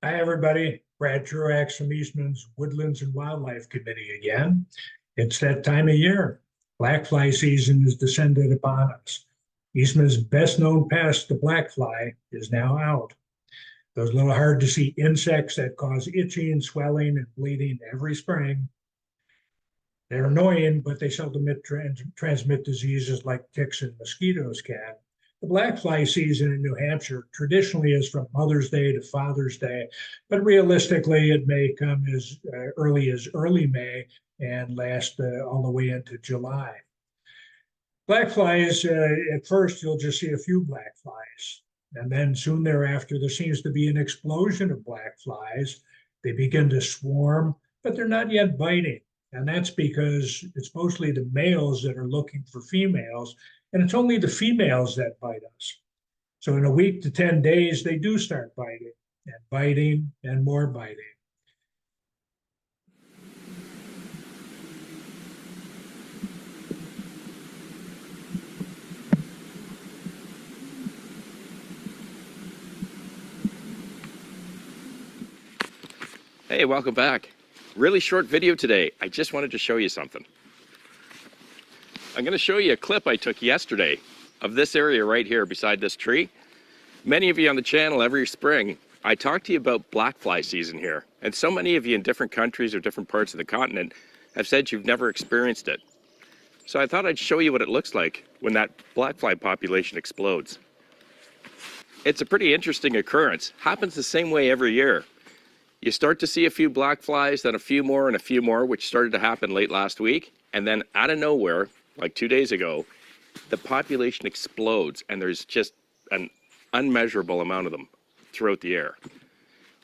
Hi, everybody. Brad Truax from Eastman's Woodlands and Wildlife Committee again. It's that time of year. Blackfly season is descended upon us. Eastman's best known pest, the blackfly, is now out. Those little hard to see insects that cause itching, swelling, and bleeding every spring. They're annoying, but they seldom transmit diseases like ticks and mosquitoes can. The blackfly season in New Hampshire traditionally is from Mother's Day to Father's Day, but realistically, it may come as early as early May and last all the way into July. Blackflies, at first, you'll just see a few blackflies. And then soon thereafter, there seems to be an explosion of blackflies. They begin to swarm, but they're not yet biting. And that's because it's mostly the males that are looking for females, and it's only the females that bite us. So in a week to 10 days, they do start biting and more biting. Hey, welcome back. Really short video today. I just wanted to show you something. I'm going to show you a clip I took yesterday of this area right here beside this tree. Many of you on the channel every spring, I talk to you about blackfly season here. And so many of you in different countries or different parts of the continent have said you've never experienced it. So I thought I'd show you what it looks like when that blackfly population explodes. It's a pretty interesting occurrence. Happens the same way every year. You start to see a few blackflies, then a few more and a few more, which started to happen late last week. And then out of nowhere, like 2 days ago, the population explodes and there's just an unmeasurable amount of them throughout the air.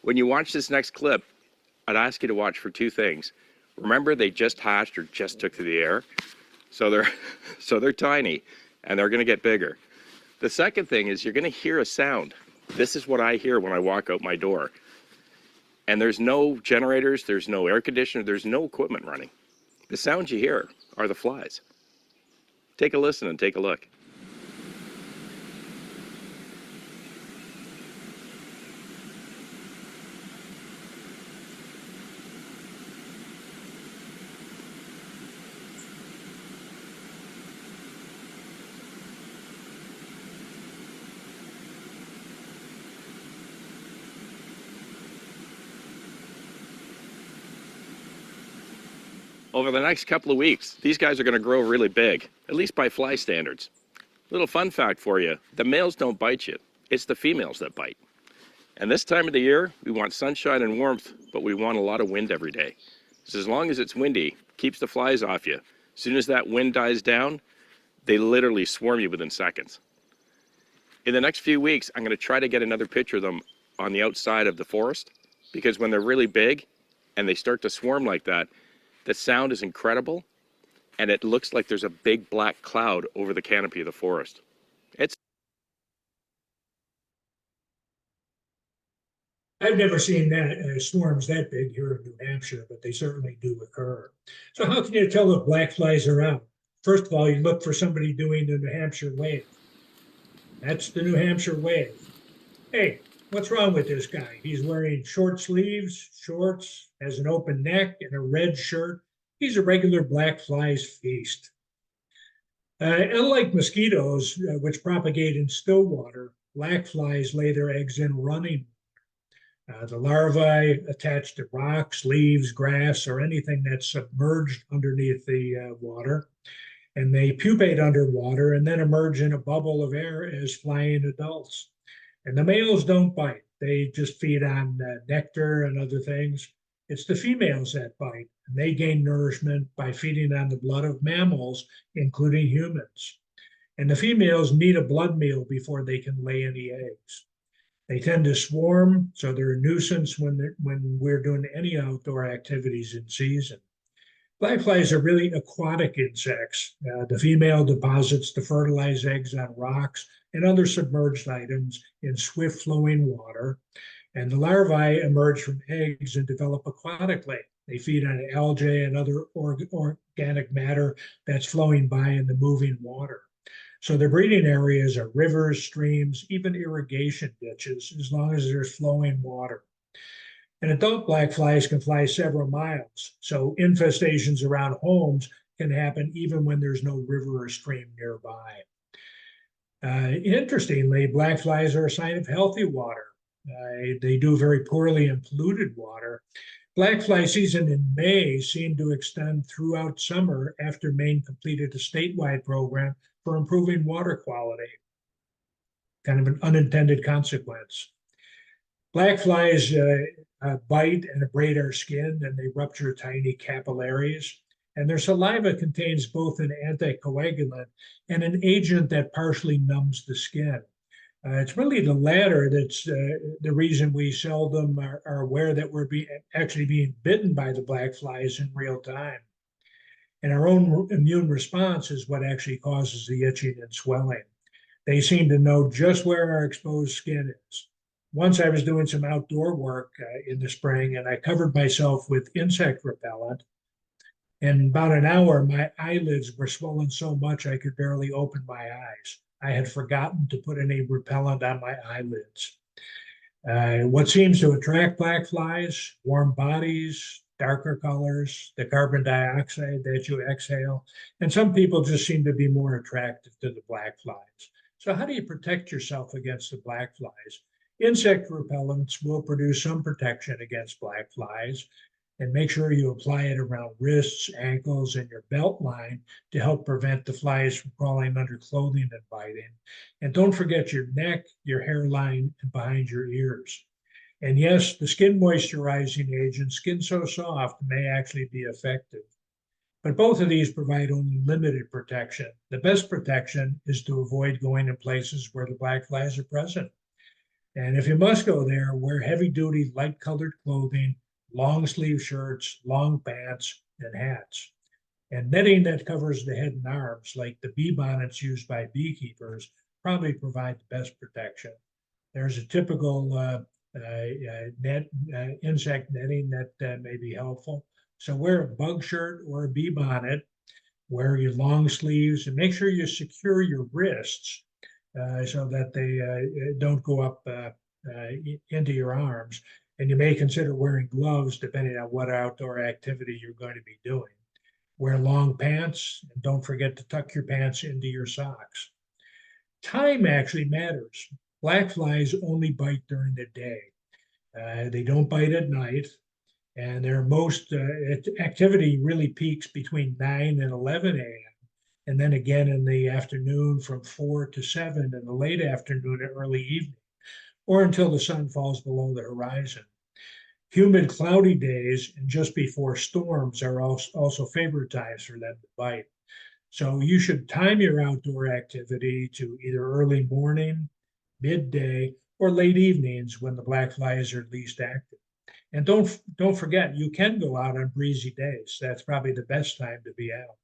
When you watch this next clip, I'd ask you to watch for two things. Remember, they just hatched or just took to the air. So they're tiny and they're gonna get bigger. The second thing is you're gonna hear a sound. This is what I hear when I walk out my door. And there's no generators, there's no air conditioner, there's no equipment running. The sounds you hear are the flies. Take a listen and take a look. Over the next couple of weeks, these guys are going to grow really big, at least by fly standards. Little fun fact for you, the males don't bite you. It's the females that bite. And this time of the year, we want sunshine and warmth, but we want a lot of wind every day. So as long as it's windy, keeps the flies off you. As soon as that wind dies down, they literally swarm you within seconds. In the next few weeks, I'm going to try to get another picture of them on the outside of the forest, because when they're really big and they start to swarm like that, the sound is incredible, and it looks like there's a big black cloud over the canopy of the forest. I've never seen that swarms that big here in New Hampshire, but they certainly do occur. So how can you tell if blackflies are out? First of all, you look for somebody doing the New Hampshire wave. That's the New Hampshire wave. Hey, what's wrong with this guy? He's wearing short sleeves, shorts, has an open neck, and a red shirt. He's a regular blackfly's feast. Unlike mosquitoes, which propagate in still water, blackflies lay their eggs in running water. The larvae attach to rocks, leaves, grass, or anything that's submerged underneath the water. And they pupate underwater and then emerge in a bubble of air as flying adults. And the males don't bite. They just feed on nectar and other things. It's the females that bite, and they gain nourishment by feeding on the blood of mammals, including humans. And the females need a blood meal before they can lay any eggs. They tend to swarm, so they're a nuisance when we're doing any outdoor activities in season. Blackflies are really aquatic insects. The female deposits the fertilized eggs on rocks and other submerged items in swift-flowing water, and the larvae emerge from eggs and develop aquatically. They feed on algae and other organic matter that's flowing by in the moving water. So their breeding areas are rivers, streams, even irrigation ditches, as long as there's flowing water. And adult black flies can fly several miles, so infestations around homes can happen even when there's no river or stream nearby. Interestingly, black flies are a sign of healthy water. They do very poorly in polluted water. Black fly season in May seemed to extend throughout summer after Maine completed a statewide program for improving water quality, kind of an unintended consequence. Black flies bite and abrade our skin, and they rupture tiny capillaries. And their saliva contains both an anticoagulant and an agent that partially numbs the skin. It's really the latter that's the reason we seldom are aware that we're actually being bitten by the black flies in real time. And our own immune response is what actually causes the itching and swelling. They seem to know just where our exposed skin is. Once I was doing some outdoor work in the spring, and I covered myself with insect repellent. In about an hour, my eyelids were swollen so much I could barely open my eyes. I had forgotten to put any repellent on my eyelids. What seems to attract black flies? Warm bodies, darker colors, the carbon dioxide that you exhale. And some people just seem to be more attracted to the black flies. So how do you protect yourself against the black flies? Insect repellents will produce some protection against black flies, and make sure you apply it around wrists, ankles, and your belt line to help prevent the flies from crawling under clothing and biting. And don't forget your neck, your hairline, and behind your ears. And yes, the skin moisturizing agent, Skin So Soft, may actually be effective. But both of these provide only limited protection. The best protection is to avoid going in places where the black flies are present. And if you must go there, wear heavy duty, light colored clothing, long sleeve shirts, long pants, and hats. And netting that covers the head and arms, like the bee bonnets used by beekeepers, probably provide the best protection. There's a typical insect netting that may be helpful. So wear a bug shirt or a bee bonnet, wear your long sleeves, and make sure you secure your wrists so that they don't go up into your arms. And you may consider wearing gloves depending on what outdoor activity you're going to be doing. Wear long pants, and don't forget to tuck your pants into your socks. Time actually matters. Black flies only bite during the day. They don't bite at night, and their most activity really peaks between 9 and 11 a.m. and then again in the afternoon from 4 to 7 in the late afternoon and early evening, or until the sun falls below the horizon. Humid, cloudy days and just before storms are also favorite times for them to bite. So you should time your outdoor activity to either early morning, midday, or late evenings when the black flies are least active. And don't forget, you can go out on breezy days. That's probably the best time to be out.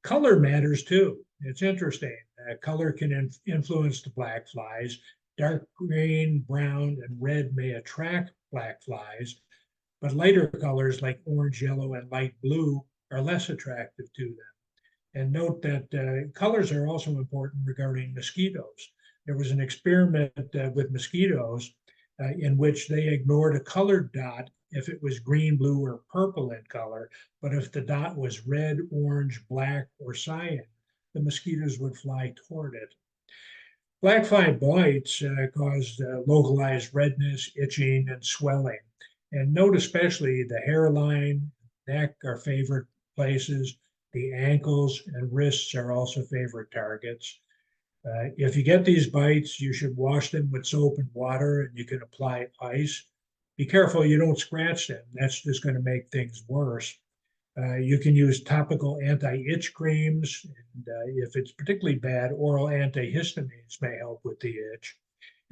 Color matters too. It's interesting. Color can influence the black flies. Dark green, brown, and red may attract black flies, but lighter colors like orange, yellow, and light blue are less attractive to them. And note that colors are also important regarding mosquitoes. There was an experiment with mosquitoes in which they ignored a colored dot if it was green, blue, or purple in color, but if the dot was red, orange, black, or cyan, the mosquitoes would fly toward it. Black fly bites cause localized redness, itching, and swelling. And note especially the hairline, neck are favorite places. The ankles and wrists are also favorite targets. If you get these bites, you should wash them with soap and water, and you can apply ice. Be careful you don't scratch them. That's just going to make things worse. You can use topical anti-itch creams, and if it's particularly bad, oral antihistamines may help with the itch.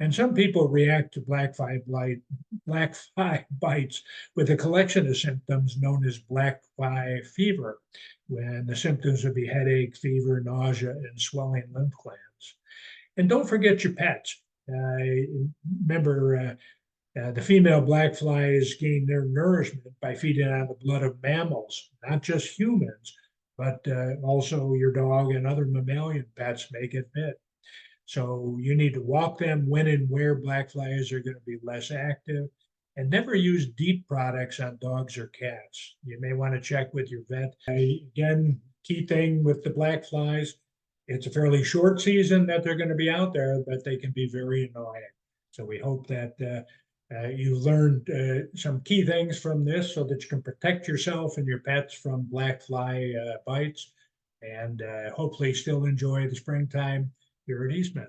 And some people react to black fly bites with a collection of symptoms known as black fly fever, when the symptoms would be headache, fever, nausea, and swelling lymph glands. And don't forget your pets. Remember, the female black flies gain their nourishment by feeding on the blood of mammals, not just humans, but also your dog and other mammalian pets may get bit. So you need to walk them when and where black flies are going to be less active. And never use DEET products on dogs or cats. You may want to check with your vet. Again, key thing with the black flies, it's a fairly short season that they're going to be out there, but they can be very annoying. So we hope that you learned some key things from this so that you can protect yourself and your pets from black fly bites, and hopefully still enjoy the springtime here at Eastman.